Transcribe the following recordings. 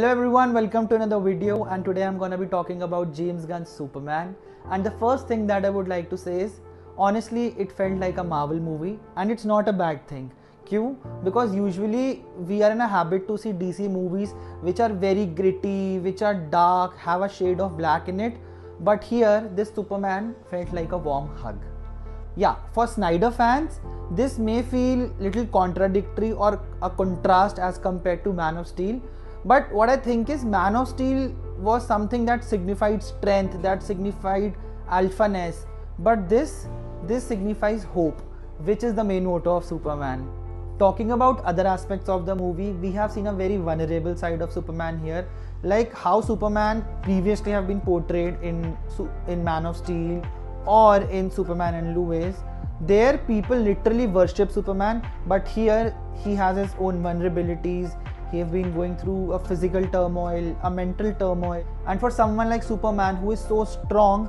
Hello everyone, welcome to another video, and today I'm gonna be talking about James Gunn's Superman. And the first thing that I would like to say is, honestly, it felt like a Marvel movie, and it's not a bad thing. Kyun? Because usually we are in a habit to see DC movies which are very gritty, which are dark, have a shade of black in it. But here, this Superman felt like a warm hug. Yeah, for Snyder fans, this may feel little contradictory or a contrast as compared to Man of Steel. But what I think is, Man of Steel was something that signified strength, that signified alphaness. But this signifies hope, which is the main motto of Superman. Talking about other aspects of the movie, we have seen a very vulnerable side of Superman here, like how Superman previously have been portrayed in Man of Steel or in Superman and Lois. There people literally worship Superman, but here he has his own vulnerabilities. He has been going through a physical turmoil, a mental turmoil, and for someone like Superman who is so strong,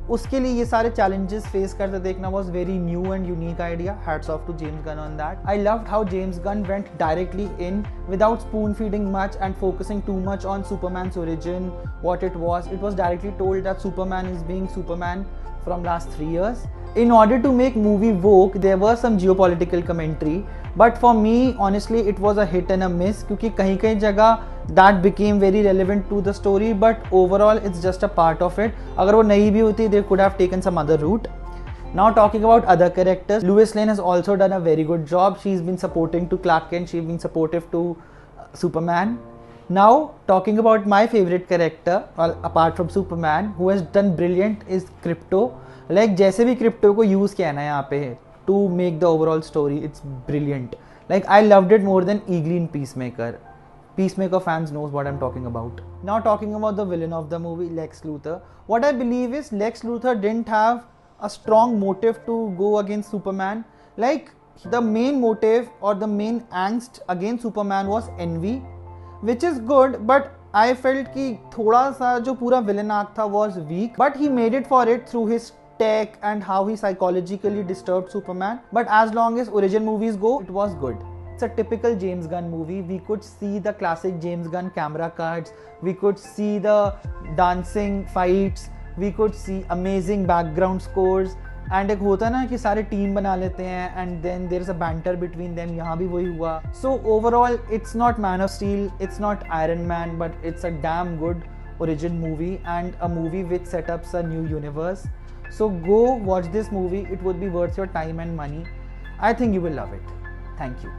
उसके लिए ये सारे challenges face करते देखना was very new and unique idea. Hats off to James Gunn on that. I loved how James Gunn went directly in without spoon feeding much and focusing too much on Superman's origin, what it was. It was directly told that Superman is being Superman from last 3 years. In order to make movie woke, there was some geopolitical commentary, but for me, honestly, it was a hit and a miss क्योंकि कहीं जगह that became very relevant to the story, but overall it's just a part of it. अगर वो नहीं भी होती, they could have taken some other route. Now talking about other characters, Lois Lane has also done a very good job. She's been supporting to Clark Kent, she's been supportive to Superman. Now talking about my favorite character, apart from Superman, who has done brilliant is Crypto. Like जैसे भी Crypto को use किया ना यहाँ पे to make the overall story, it's brilliant. Like I loved it more than Eagly in Peacemaker. Peacemaker fans knows what I'm talking about. Now talking about the villain of the movie, Lex Luthor. What I believe is Lex Luthor didn't have a strong motive to go against Superman. Like the main motive or the main angst against Superman was envy, which is good, but I felt कि थोड़ा सा जो पूरा villain arc था was weak, but he made it for it through his tech and how he psychologically disturbed Superman. But as long as origin movies go, it was good. It's a typical James Gunn movie. We could see the classic James Gunn camera cuts, we could see the dancing fights, we could see amazing background scores, and एक होता है ना कि सारे team बना लेते हैं and then there is a banter between them. यहाँ भी वही हुआ. So overall, it's not Man of Steel, it's not Iron Man, but it's a damn good origin movie and a movie which set up a new universe. So go watch this movie. It would be worth your time and money. I think you will love it. Thank you.